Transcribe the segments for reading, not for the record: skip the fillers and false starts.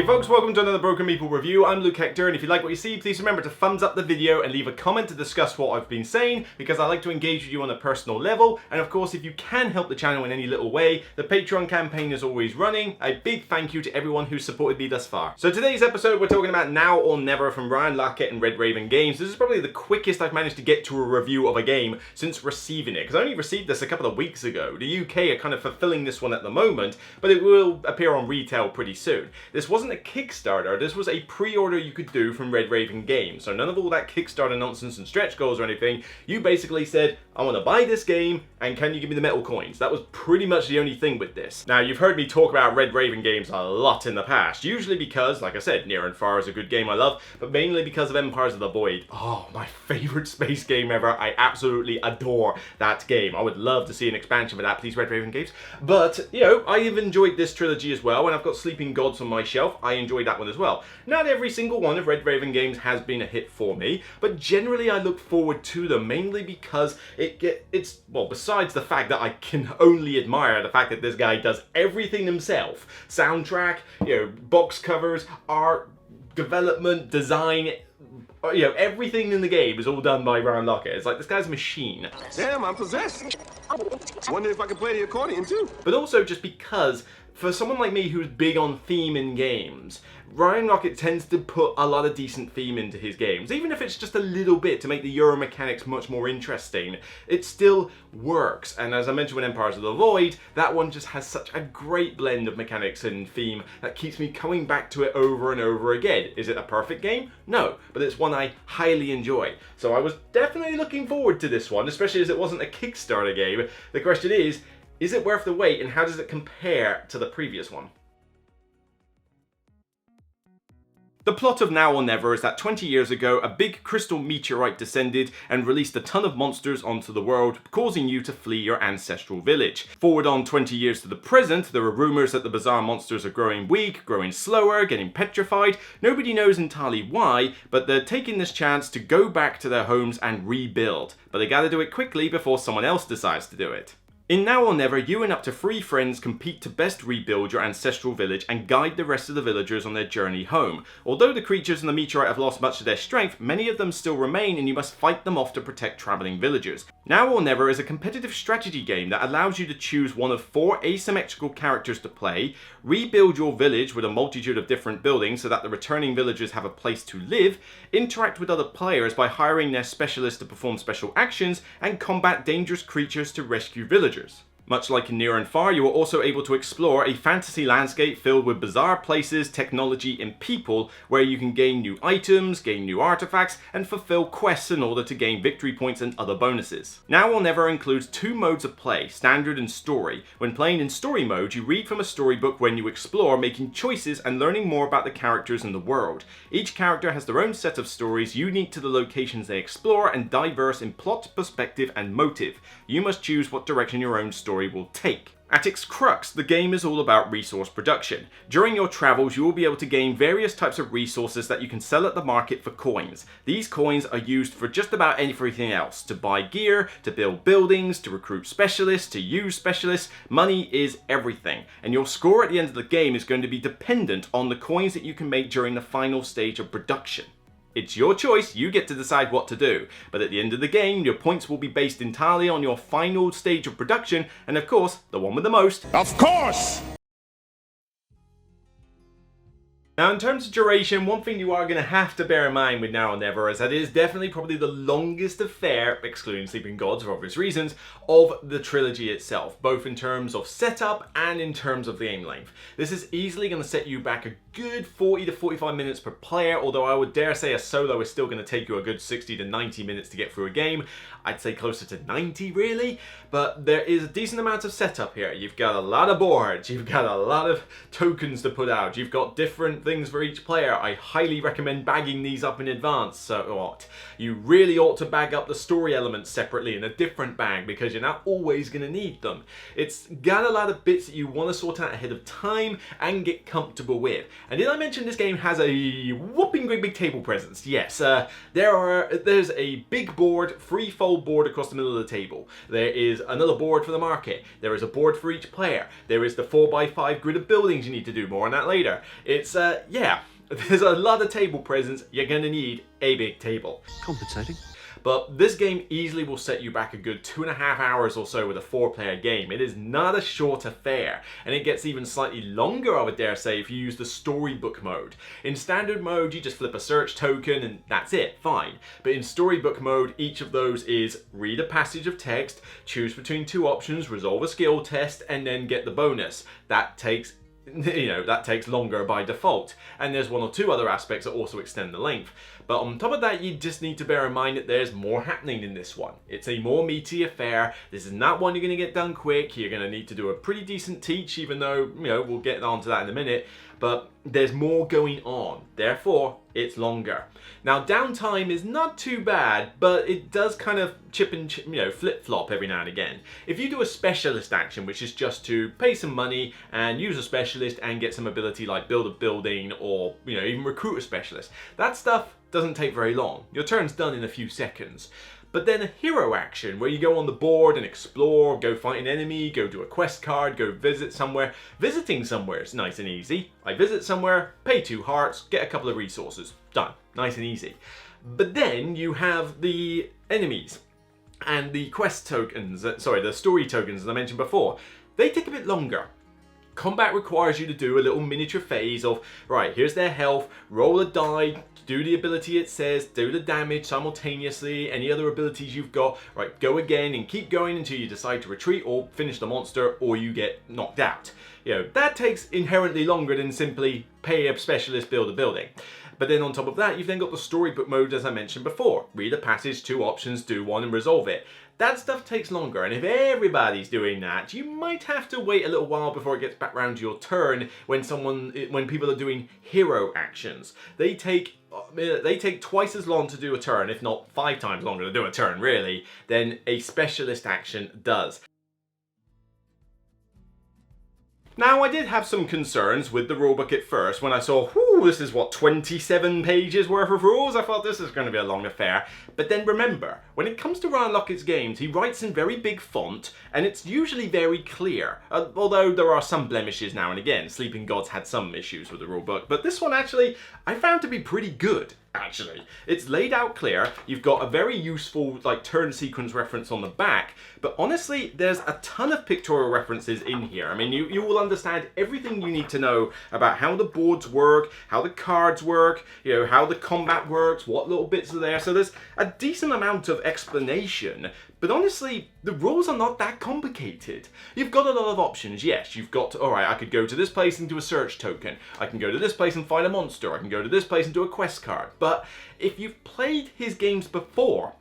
Hey folks, welcome to another Broken Meeple review. I'm Luke Hector, and if you like what you see, please remember to thumbs up the video and leave a comment to discuss what I've been saying, because I like to engage with you on a personal level. And of course, if you can help the channel in any little way, the Patreon campaign is always running. A big thank you to everyone who's supported me thus far. So today's episode, we're talking about Now or Never from Ryan Laukat and Red Raven Games. This is probably the quickest I've managed to get to a review of a game since receiving it, because I only received this a couple of weeks ago. The UK are kind of fulfilling this one at the moment, but it will appear on retail pretty soon. This wasn't a Kickstarter. This was a pre-order you could do from Red Raven Games. So none of all that Kickstarter nonsense and stretch goals or anything. You basically said, I want to buy this game and can you give me the metal coins? That was pretty much the only thing with this. Now, you've heard me talk about Red Raven Games a lot in the past. Usually because, like I said, Near and Far is a good game I love, but mainly because of Empires of the Void. Oh, my favorite space game ever. I absolutely adore that game. I would love to see an expansion for that, please, Red Raven Games. But, you know, I have enjoyed this trilogy as well, and I've got Sleeping Gods on my shelf. I enjoyed that one as well. Not every single one of Red Raven Games has been a hit for me, but generally I look forward to them, mainly because it's, well, besides the fact that I can only admire the fact that this guy does everything himself. Soundtrack, you know, box covers, art, development, design, you know, everything in the game is all done by Ryan Laukat. It's like, this guy's a machine. Damn, I'm possessed. Wonder if I can play the accordion too. But also just because, for someone like me who's big on theme in games, Ryan Laukat tends to put a lot of decent theme into his games. Even if it's just a little bit to make the Euro mechanics much more interesting, it still works. And as I mentioned with Empires of the Void, that one just has such a great blend of mechanics and theme that keeps me coming back to it over and over again. Is it a perfect game? No, but it's one I highly enjoy. So I was definitely looking forward to this one, especially as it wasn't a Kickstarter game. The question is it worth the wait, and how does it compare to the previous one? The plot of Now or Never is that 20 years ago, a big crystal meteorite descended and released a ton of monsters onto the world, causing you to flee your ancestral village. Forward on 20 years to the present, there are rumours that the bizarre monsters are growing weak, growing slower, getting petrified. Nobody knows entirely why, but they're taking this chance to go back to their homes and rebuild. But they gotta do it quickly before someone else decides to do it. In Now or Never, you and up to 3 friends compete to best rebuild your ancestral village and guide the rest of the villagers on their journey home. Although the creatures in the meteorite have lost much of their strength, many of them still remain and you must fight them off to protect travelling villagers. Now or Never is a competitive strategy game that allows you to choose one of 4 asymmetrical characters to play, rebuild your village with a multitude of different buildings so that the returning villagers have a place to live, interact with other players by hiring their specialists to perform special actions, and combat dangerous creatures to rescue villagers. Much like in Near and Far, you are also able to explore a fantasy landscape filled with bizarre places, technology, and people, where you can gain new items, gain new artifacts, and fulfill quests in order to gain victory points and other bonuses. Now or Never includes 2 modes of play, Standard and Story. When playing in Story mode, you read from a storybook when you explore, making choices and learning more about the characters in the world. Each character has their own set of stories unique to the locations they explore and diverse in plot, perspective, and motive. You must choose what direction your own story will take. At its crux, the game is all about resource production. During your travels, you will be able to gain various types of resources that you can sell at the market for coins. These coins are used for just about everything else. To buy gear, to build buildings, to recruit specialists, to use specialists. Money is everything. And your score at the end of the game is going to be dependent on the coins that you can make during the final stage of production. It's your choice, you get to decide what to do, but at the end of the game, your points will be based entirely on your final stage of production, and of course, the one with the most. Of course! Now, in terms of duration, one thing you are going to have to bear in mind with Now or Never is that it is definitely probably the longest affair, excluding Sleeping Gods for obvious reasons, of the trilogy itself, both in terms of setup and in terms of the game length. This is easily going to set you back a good 40 to 45 minutes per player, although I would dare say a solo is still going to take you a good 60 to 90 minutes to get through a game. I'd say closer to 90 really, but there is a decent amount of setup here. You've got a lot of boards, you've got a lot of tokens to put out, you've got different things for each player. I highly recommend bagging these up in advance. So what? You really ought to bag up the story elements separately in a different bag, because you're not always going to need them. It's got a lot of bits that you want to sort out ahead of time and get comfortable with. And did I mention this game has a whopping great big table presence? Yes, there's a big board, free-fold board across the middle of the table. There is another board for the market. There is a board for each player. There is the 4x5 grid of buildings you need to do. More on that later. It's, yeah, there's a lot of table presence. You're gonna need a big table. Compensating. But this game easily will set you back a good 2.5 hours or so with a 4-player game. It is not a short affair, and it gets even slightly longer, I would dare say, if you use the storybook mode. In standard mode, you just flip a search token and that's it, fine. But in storybook mode, each of those is read a passage of text, choose between 2 options, resolve a skill test, and then get the bonus. That takes longer by default. And there's 1 or 2 other aspects that also extend the length. But on top of that, you just need to bear in mind that there's more happening in this one. It's a more meaty affair. This is not one you're going to get done quick. You're going to need to do a pretty decent teach, even though, we'll get on to that in a minute. But there's more going on. Therefore, it's longer. Now, downtime is not too bad, but it does kind of flip-flop every now and again. If you do a specialist action, which is just to pay some money and use a specialist and get some ability like build a building or, even recruit a specialist, that stuff doesn't take very long. Your turn's done in a few seconds. But then a hero action, where you go on the board and explore, go fight an enemy, go do a quest card, go visit somewhere. Visiting somewhere is nice and easy. I visit somewhere, pay 2 hearts, get a couple of resources. Done. Nice and easy. But then you have the enemies and the quest tokens, the story tokens as I mentioned before. They take a bit longer. Combat requires you to do a little miniature phase of, right, here's their health, roll a die, do the ability it says, do the damage simultaneously, any other abilities you've got, right, go again and keep going until you decide to retreat or finish the monster or you get knocked out. That takes inherently longer than simply pay a specialist, build a building. But then on top of that, you've then got the storybook mode as I mentioned before. Read a passage, 2 options, do one and resolve it. That stuff takes longer, and if everybody's doing that, you might have to wait a little while before it gets back round to your turn when people are doing hero actions. They take twice as long to do a turn, if not 5 times longer to do a turn, really, than a specialist action does. Now, I did have some concerns with the rulebook at first when I saw, this is 27 pages worth of rules? I thought this is going to be a long affair. But then remember, when it comes to Ryan Locket's games, he writes in very big font, and it's usually very clear. Although there are some blemishes now and again. Sleeping Gods had some issues with the rulebook, but this one actually, I found to be pretty good. Actually, it's laid out clear. You've got a very useful turn sequence reference on the back, but honestly there's a ton of pictorial references in here. I mean, you will understand everything you need to know about how the boards work, how the cards work, how the combat works, what little bits are there. So there's a decent amount of explanation. But honestly, the rules are not that complicated. You've got a lot of options, yes. You've got, alright, I could go to this place and do a search token. I can go to this place and find a monster. I can go to this place and do a quest card. But if you've played his games before,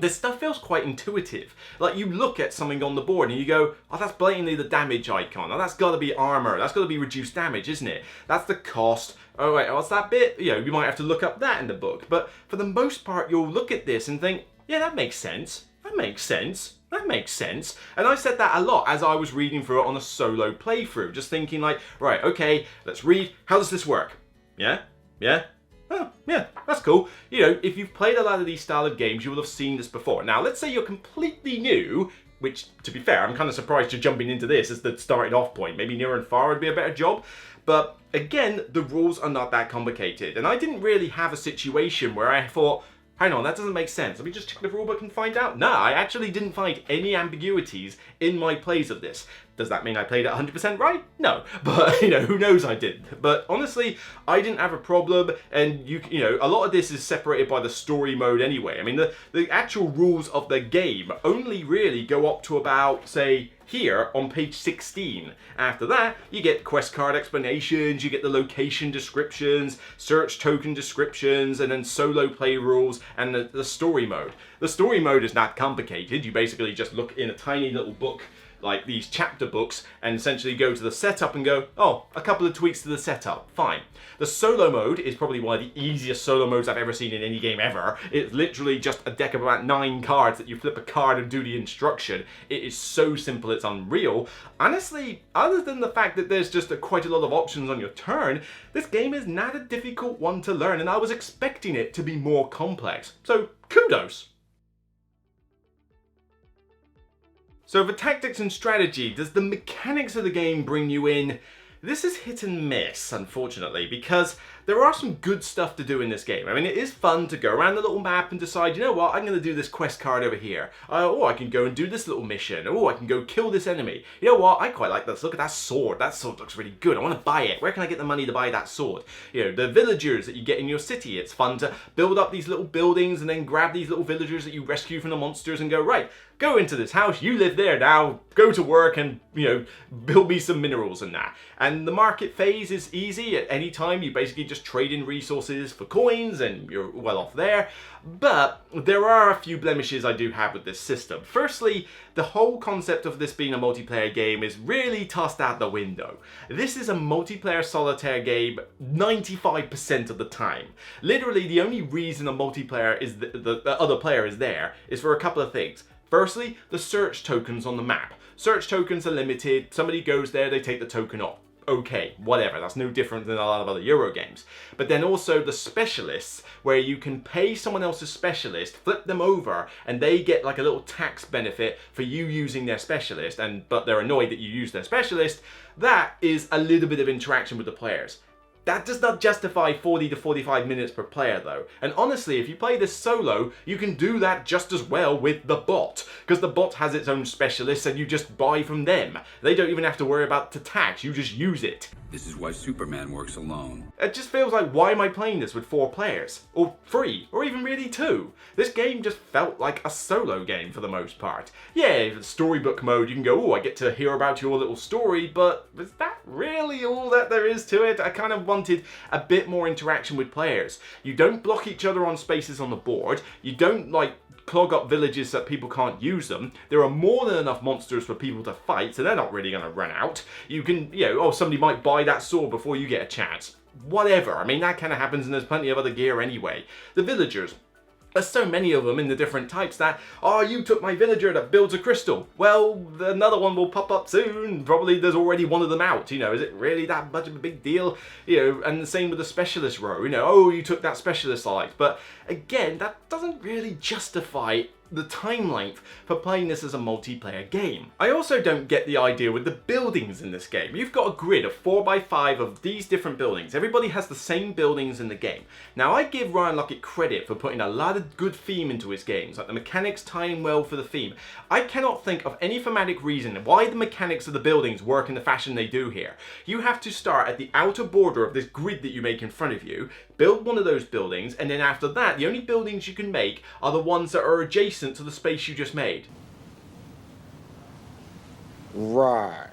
this stuff feels quite intuitive. Like, you look at something on the board and you go, oh, that's blatantly the damage icon. Oh, that's got to be armor. That's got to be reduced damage, isn't it? That's the cost. Oh, wait, what's that bit? You might have to look up that in the book. But for the most part, you'll look at this and think, yeah, that makes sense. That makes sense. That makes sense. And I said that a lot as I was reading through it on a solo playthrough. Just thinking right, okay, let's read. How does this work? Yeah? Yeah? Oh, yeah, that's cool. If you've played a lot of these style of games, you will have seen this before. Now, let's say you're completely new, which, to be fair, I'm kind of surprised you're jumping into this as the starting off point. Maybe Near and Far would be a better job. But, again, the rules are not that complicated. And I didn't really have a situation where I thought, hang on, that doesn't make sense. Let me just check the rulebook and find out. No, I actually didn't find any ambiguities in my plays of this. Does that mean I played it 100% right? No, but who knows I didn't. But honestly, I didn't have a problem, and a lot of this is separated by the story mode anyway. I mean, the actual rules of the game only really go up to about, say, here on page 16. After that, you get quest card explanations, you get the location descriptions, search token descriptions, and then solo play rules, and the story mode. The story mode is not complicated. You basically just look in a tiny little book like these chapter books and essentially go to the setup and go, oh, a couple of tweaks to the setup, fine. The solo mode is probably one of the easiest solo modes I've ever seen in any game ever. It's literally just a deck of about 9 cards that you flip a card and do the instruction. It is so simple, it's unreal. Honestly, other than the fact that there's just quite a lot of options on your turn, this game is not a difficult one to learn, and I was expecting it to be more complex. So, kudos. So for tactics and strategy, does the mechanics of the game bring you in? This is hit and miss, unfortunately, because there are some good stuff to do in this game. I mean, it is fun to go around the little map and decide, you know what, I'm going to do this quest card over here. Oh, I can go and do this little mission. Oh, I can go kill this enemy. You know what, I quite like this. Look at that sword. That sword looks really good. I want to buy it. Where can I get the money to buy that sword? You know, the villagers that you get in your city. It's fun to build up these little buildings and then grab these little villagers that you rescue from the monsters and go, right, go into this house, you live there now, go to work and, you know, build me some minerals and that. And the market phase is easy. At any time, you basically just trade in resources for coins and you're well off there. But there are a few blemishes I do have with this system. Firstly, the whole concept of this being a multiplayer game is really tossed out the window. This is a multiplayer solitaire game 95% of the time. Literally, the only reason a multiplayer is the other player is there is for a couple of things. Firstly, the search tokens on the map. Search tokens are limited. Somebody goes there, they take the token off. Okay, whatever, that's no different than a lot of other Euro games. But then also the specialists, where you can pay someone else's specialist, flip them over, and they get like a little tax benefit for you using their specialist, but they're annoyed that you use their specialist. That is a little bit of interaction with the players. That does not justify 40 to 45 minutes per player though. And honestly, if you play this solo, you can do that just as well with the bot. Because the bot has its own specialists and you just buy from them. They don't even have to worry about the tax, you just use it. This is why Superman works alone. It just feels like, why am I playing this with 4 players? Or 3, or even really 2? This game just felt like a solo game for the most part. Yeah, storybook mode, you can go, oh, I get to hear about your little story, but is that really all that there is to it? I kind of wanted a bit more interaction with players. You don't block each other on spaces on the board. You don't, like, clog up villages so that people can't use them. There are more than enough monsters for people to fight, so they're not really going to run out. You can, you know, oh, somebody might buy that sword before you get a chance. Whatever. I mean, that kind of happens and there's plenty of other gear anyway. The villagers. There's so many of them in the different types that, oh, you took my villager that builds a crystal. Well, another one will pop up soon. Probably there's already one of them out. You know, is it really that much of a big deal? You know, and the same with the specialist row. You know, oh, you took that specialist I liked. But again, that doesn't really justify the time length for playing this as a multiplayer game. I also don't get the idea with the buildings in this game. You've got a grid of 4x5 of these different buildings. Everybody has the same buildings in the game. Now, I give Ryan Lockett credit for putting a lot of good theme into his games, like the mechanics tying well for the theme. I cannot think of any thematic reason why the mechanics of the buildings work in the fashion they do here. You have to start at the outer border of this grid that you make in front of you, build one of those buildings, and then after that, the only buildings you can make are the ones that are adjacent to the space you just made. Right.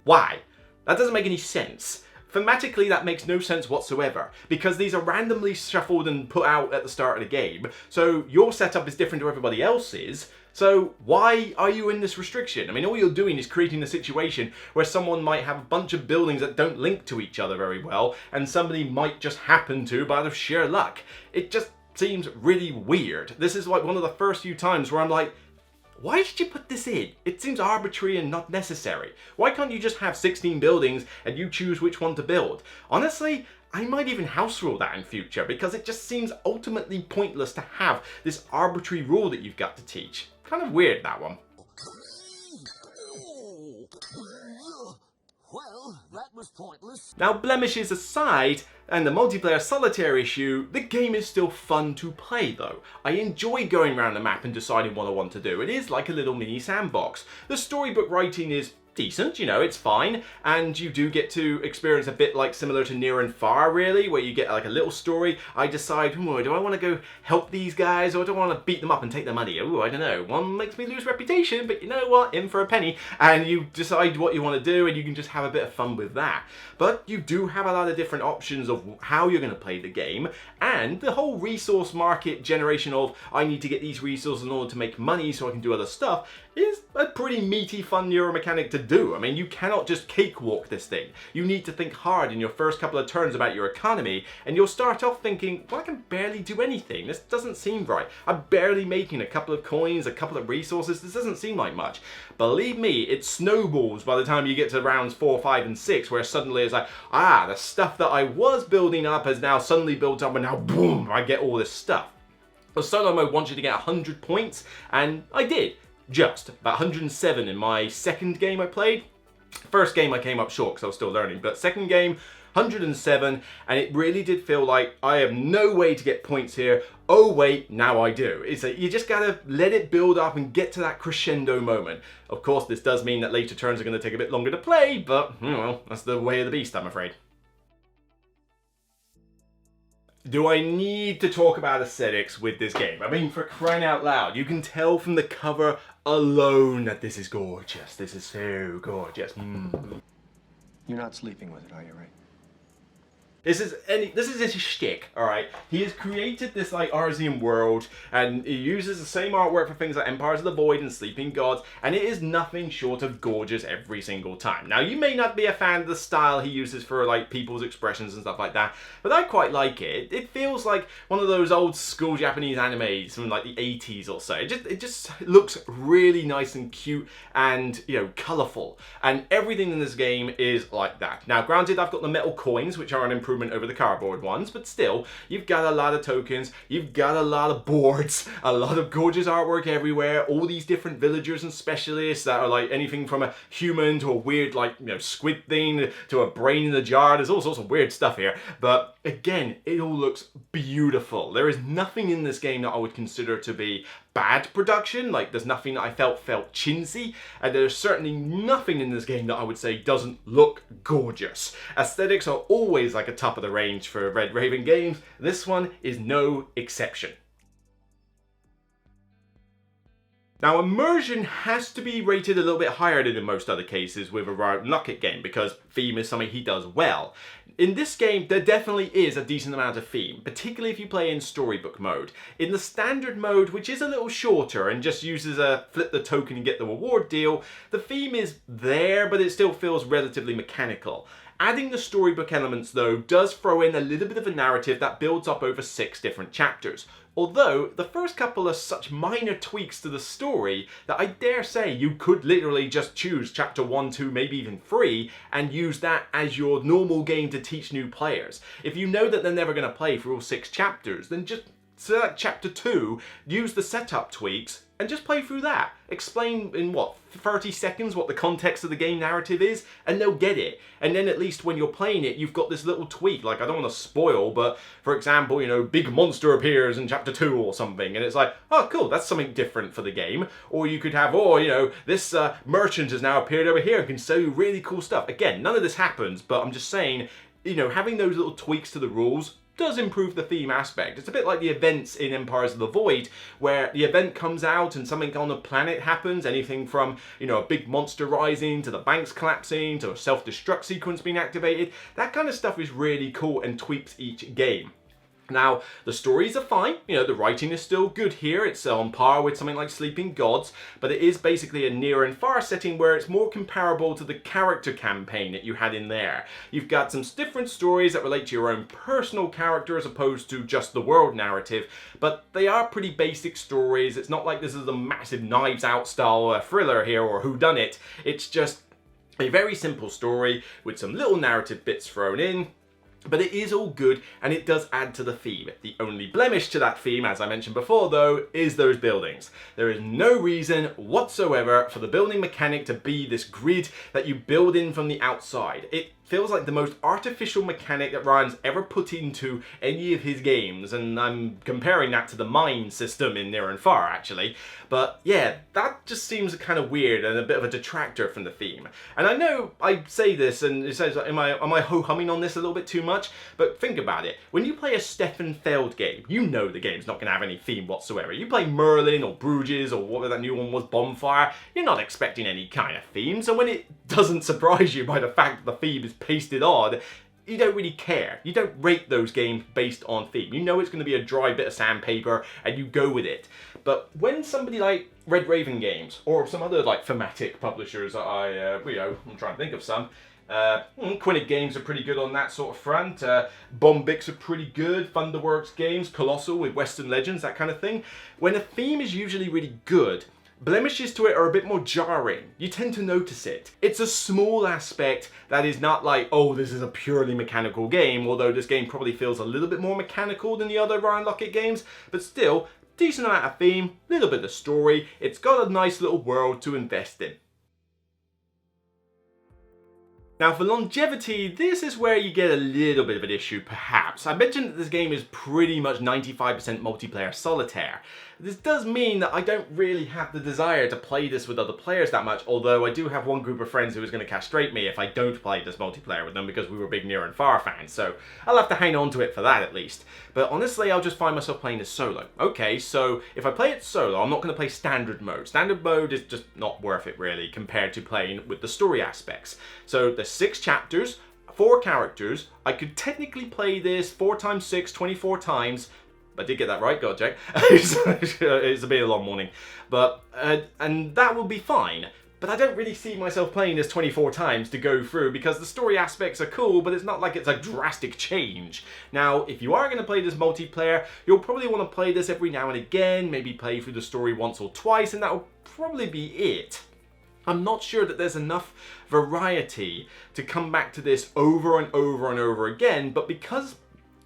Why? That doesn't make any sense. Thematically, that makes no sense whatsoever, because these are randomly shuffled and put out at the start of the game, so your setup is different to everybody else's, so why are you in this restriction? I mean, all you're doing is creating a situation where someone might have a bunch of buildings that don't link to each other very well, and somebody might just happen to by the sheer luck. It just seems really weird. This is like one of the first few times where I'm like, why did you put this in? It seems arbitrary and not necessary. Why can't you just have 16 buildings and you choose which one to build? Honestly, I might even house rule that in future, because it just seems ultimately pointless to have this arbitrary rule that you've got to teach. Kind of weird, that one. Well, that was pointless. Now, blemishes aside, and the multiplayer solitaire issue, the game is still fun to play though. I enjoy going around the map and deciding what I want to do. It is like a little mini sandbox. The storybook writing is decent, you know, it's fine, and you do get to experience a bit like similar to Near and Far, really, where you get like a little story. I decide, do I want to go help these guys, or do I want to beat them up and take their money? Oh, I don't know. One makes me lose reputation, but you know what, in for a penny, and you decide what you want to do, and you can just have a bit of fun with that. But you do have a lot of different options of how you're going to play the game, and the whole resource market generation of, I need to get these resources in order to make money so I can do other stuff, is a pretty meaty, fun neuromechanic to do. I mean, you cannot just cakewalk this thing. You need to think hard in your first couple of turns about your economy, and you'll start off thinking, well, I can barely do anything. This doesn't seem right. I'm barely making a couple of coins, a couple of resources. This doesn't seem like much. Believe me, it snowballs by the time you get to rounds 4, 5, and 6, where suddenly it's like, the stuff that I was building up has now suddenly built up, and now boom, I get all this stuff. The solo mode wants you to get 100 points, and I did. Just about 107 in my second game I played. First game I came up short because I was still learning, but second game, 107, and it really did feel like I have no way to get points here. Oh wait, now I do. It's like you just gotta let it build up and get to that crescendo moment. Of course, this does mean that later turns are going to take a bit longer to play, but well, that's the way of the beast, I'm afraid. Do I need to talk about aesthetics with this game? I mean, for crying out loud, you can tell from the cover alone that this is gorgeous. This is so gorgeous. You're not sleeping with it, are you, Ray? This is his shtick, alright? He has created this like Arzium world, and he uses the same artwork for things like Empires of the Void and Sleeping Gods, and it is nothing short of gorgeous every single time. Now, you may not be a fan of the style he uses for like people's expressions and stuff like that, but I quite like it. It feels like one of those old school Japanese animes from like the 80s or so. It just looks really nice and cute and, you know, colourful. And everything in this game is like that. Now, granted, I've got the metal coins, which are an improvement over the cardboard ones, but still, you've got a lot of tokens, you've got a lot of boards, a lot of gorgeous artwork everywhere, all these different villagers and specialists that are like anything from a human to a weird like, you know, squid thing to a brain in a jar. There's all sorts of weird stuff here, but again, it all looks beautiful. There is nothing in this game that I would consider to be bad production. Like, there's nothing that I felt chintzy, and there's certainly nothing in this game that I would say doesn't look gorgeous. Aesthetics are always like a top of the range for Red Raven games. This one is no exception. Now, Immersion has to be rated a little bit higher than in most other cases with a Rocket game, because theme is something he does well. In this game, there definitely is a decent amount of theme, particularly if you play in storybook mode. In the standard mode, which is a little shorter and just uses a flip the token and get the reward deal, the theme is there, but it still feels relatively mechanical. Adding the storybook elements, though, does throw in a little bit of a narrative that builds up over 6 different chapters. Although, the first couple are such minor tweaks to the story that I dare say you could literally just choose chapter 1, 2, maybe even 3 and use that as your normal game to teach new players. If you know that they're never going to play for all 6 chapters, then just select chapter 2, use the setup tweaks, and just play through that. Explain in what, 30 seconds what the context of the game narrative is, and they'll get it. And then at least when you're playing it, you've got this little tweak. Like, I don't want to spoil, but for example, you know, big monster appears in chapter 2 or something, and it's like, oh cool, that's something different for the game. Or you could have, oh, you know, this merchant has now appeared over here and can sell you really cool stuff. Again, none of this happens, but I'm just saying, you know, having those little tweaks to the rules does improve the theme aspect. It's a bit like the events in Empires of the Void, where the event comes out and something on the planet happens, anything from, you know, a big monster rising, to the banks collapsing, to a self-destruct sequence being activated. That kind of stuff is really cool and tweaks each game. Now, the stories are fine, you know, the writing is still good here, it's on par with something like Sleeping Gods, but it is basically a near and far setting where it's more comparable to the character campaign that you had in there. You've got some different stories that relate to your own personal character as opposed to just the world narrative, but they are pretty basic stories. It's not like this is a massive Knives Out style thriller here or whodunit. It's just a very simple story with some little narrative bits thrown in. But it is all good, and it does add to the theme. The only blemish to that theme, as I mentioned before though, is those buildings. There is no reason whatsoever for the building mechanic to be this grid that you build in from the outside. It feels like the most artificial mechanic that Ryan's ever put into any of his games, and I'm comparing that to the mine system in Near and Far actually. But yeah, that just seems kind of weird and a bit of a detractor from the theme. And I know I say this and it says, am I ho-humming on this a little bit too much? But think about it. When you play a Stefan Feld game, you know the game's not going to have any theme whatsoever. You play Merlin or Bruges or whatever that new one was, Bonfire, you're not expecting any kind of theme. So when it doesn't surprise you by the fact that the theme is pasted on, you don't really care. You don't rate those games based on theme. You know it's going to be a dry bit of sandpaper and you go with it. But when somebody like Red Raven Games or some other like thematic publishers that I'm trying to think of some, Quinnig Games are pretty good on that sort of front. Bombix are pretty good. Thunderworks Games, Colossal with Western Legends, that kind of thing. When a theme is usually really good, blemishes to it are a bit more jarring. You tend to notice it. It's a small aspect that is not like, oh, this is a purely mechanical game, although this game probably feels a little bit more mechanical than the other Ryan Lockett games, but still, decent amount of theme, little bit of story, it's got a nice little world to invest in. Now for longevity, this is where you get a little bit of an issue perhaps. I mentioned that this game is pretty much 95% multiplayer solitaire. This does mean that I don't really have the desire to play this with other players that much, although I do have one group of friends who is going to castrate me if I don't play this multiplayer with them because we were big near and far fans, so I'll have to hang on to it for that at least. But honestly, I'll just find myself playing this solo. Okay, so if I play it solo, I'm not going to play standard mode. Standard mode is just not worth it really compared to playing with the story aspects. So there's 6 chapters, 4 characters. I could technically play this 4 times 6, 24 times. I did get that right, got it, Jack. It's a bit of a long morning. But, and that will be fine. But I don't really see myself playing this 24 times to go through because the story aspects are cool, but it's not like it's a drastic change. Now, if you are going to play this multiplayer, you'll probably want to play this every now and again, maybe play through the story once or twice, and that'll probably be it. I'm not sure that there's enough variety to come back to this over and over and over again, but because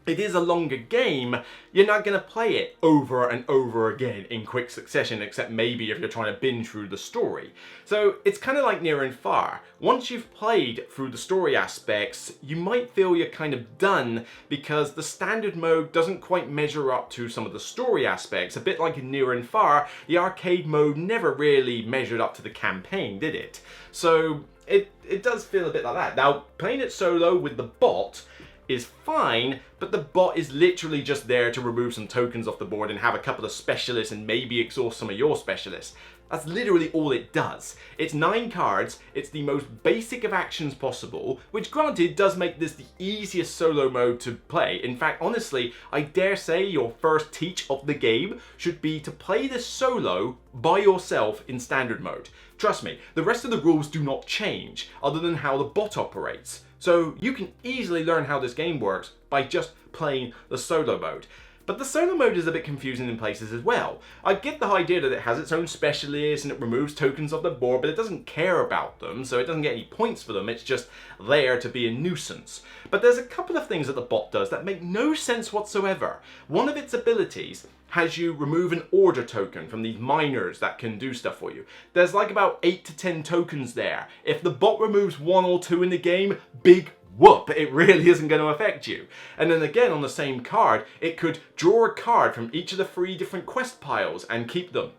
it is a longer game, you're not going to play it over and over again in quick succession, except maybe if you're trying to binge through the story. So it's kind of like near and far. Once you've played through the story aspects, you might feel you're kind of done because the standard mode doesn't quite measure up to some of the story aspects. A bit like in Near and Far, the arcade mode never really measured up to the campaign, did it? So it does feel a bit like that. Now, playing it solo with the bot is fine, but the bot is literally just there to remove some tokens off the board and have a couple of specialists and maybe exhaust some of your specialists. That's literally all it does. It's 9 cards, it's the most basic of actions possible, which granted does make this the easiest solo mode to play. In fact, honestly, I dare say your first teach of the game should be to play this solo by yourself in standard mode. Trust me, the rest of the rules do not change, other than how the bot operates. So you can easily learn how this game works by just playing the solo mode. But the solo mode is a bit confusing in places as well. I get the idea that it has its own specialists and it removes tokens off the board, but it doesn't care about them, so it doesn't get any points for them, it's just there to be a nuisance. But there's a couple of things that the bot does that make no sense whatsoever. One of its abilities has you remove an order token from these miners that can do stuff for you. There's like about 8 to 10 tokens there. If the bot removes 1 or 2 in the game, big whoop, it really isn't going to affect you. And then again on the same card, it could draw a card from each of the 3 different quest piles and keep them.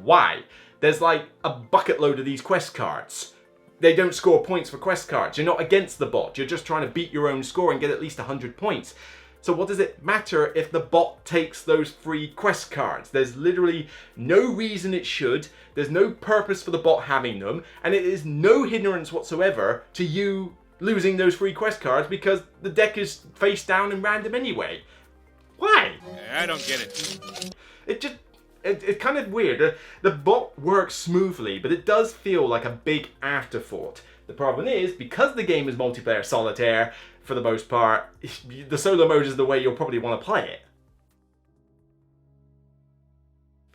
Why? There's like a bucket load of these quest cards. They don't score points for quest cards. You're not against the bot, you're just trying to beat your own score and get at least 100 points. So what does it matter if the bot takes those 3 quest cards? There's literally no reason it should, there's no purpose for the bot having them, and it is no hindrance whatsoever to you losing those 3 quest cards because the deck is face down and random anyway. Why? I don't get it. It's kind of weird. The bot works smoothly, but it does feel like a big afterthought. The problem is, because the game is multiplayer solitaire, for the most part, the solo mode is the way you'll probably want to play it.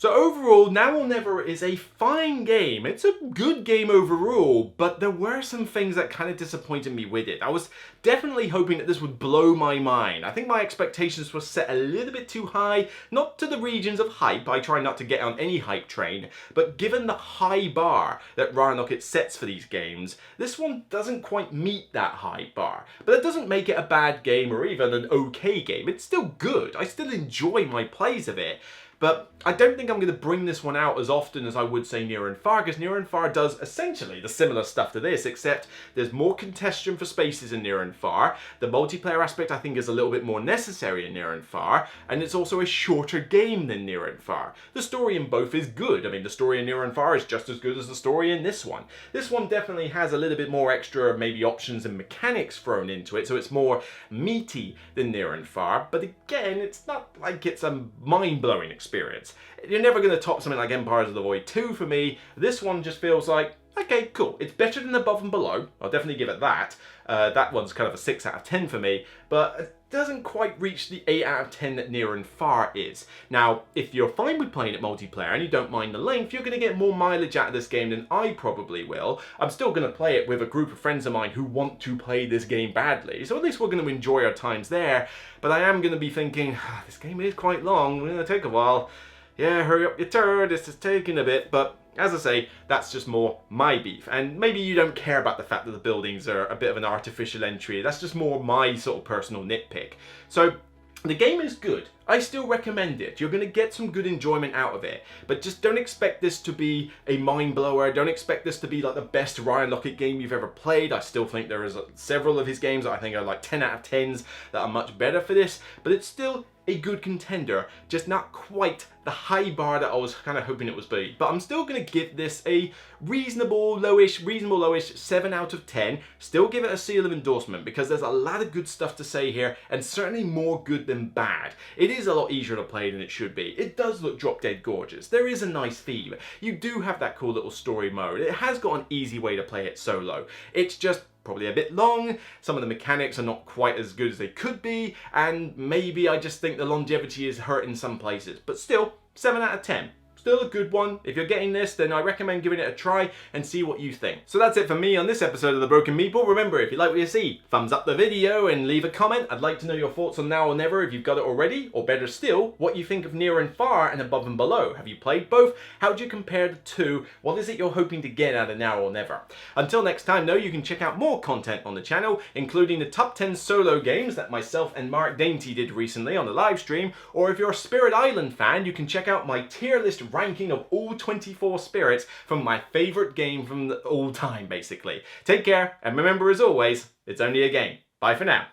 So overall, Now or Never is a fine game. It's a good game overall, but there were some things that kind of disappointed me with it. I was definitely hoping that this would blow my mind. I think my expectations were set a little bit too high, not to the regions of hype. I try not to get on any hype train, but given the high bar that Ryan Lockett sets for these games, this one doesn't quite meet that high bar. But that doesn't make it a bad game or even an okay game. It's still good. I still enjoy my plays of it. But I don't think I'm going to bring this one out as often as I would say Near and Far, because Near and Far does essentially the similar stuff to this, except there's more contention for spaces in Near and Far. The multiplayer aspect I think is a little bit more necessary in Near and Far, and it's also a shorter game than Near and Far. The story in both is good. I mean, the story in Near and Far is just as good as the story in this one. This one definitely has a little bit more extra maybe options and mechanics thrown into it, so it's more meaty than Near and Far, but again, it's not like it's a mind-blowing experience. You're never going to top something like Empires of the Void 2 for me. This one just feels like, okay, cool. It's better than Above and Below. I'll definitely give it that. That one's kind of a 6 out of 10 for me, but it doesn't quite reach the 8 out of 10 that Near and Far is. Now, if you're fine with playing it multiplayer and you don't mind the length, you're going to get more mileage out of this game than I probably will. I'm still going to play it with a group of friends of mine who want to play this game badly, so at least we're going to enjoy our times there, but I am going to be thinking, this game is quite long, it's going to take a while. Yeah, hurry up your turd, this is taking a bit, but as I say, that's just more my beef. And maybe you don't care about the fact that the buildings are a bit of an artificial entry. That's just more my sort of personal nitpick. So the game is good. I still recommend it. You're going to get some good enjoyment out of it. But just don't expect this to be a mind blower. Don't expect this to be like the best Ryan Lockett game you've ever played. I still think there is several of his games that I think are like 10 out of 10s that are much better for this. But it's still a good contender, just not quite the high bar that I was kind of hoping it was be. But I'm still going to give this a reasonable lowish 7 out of 10. Still give it a seal of endorsement because there's a lot of good stuff to say here, and certainly more good than bad. It is a lot easier to play than it should be. It does look drop dead gorgeous. There is a nice theme. You do have that cool little story mode. It has got an easy way to play it solo. It's just probably a bit long, some of the mechanics are not quite as good as they could be, and maybe I just think the longevity is hurt in some places. But still, 7 out of 10. Still a good one. If you're getting this, then I recommend giving it a try and see what you think. So that's it for me on this episode of The Broken Meeple. Remember, if you like what you see, thumbs up the video and leave a comment. I'd like to know your thoughts on Now or Never if you've got it already, or better still, what you think of Near and Far and Above and Below. Have you played both? How do you compare the two? What is it you're hoping to get out of Now or Never? Until next time though, you can check out more content on the channel, including the top 10 solo games that myself and Mark Dainty did recently on the live stream, or if you're a Spirit Island fan, you can check out my tier list ranking of all 24 spirits from my favorite game from all time, basically. Take care, and remember as always, it's only a game. Bye for now.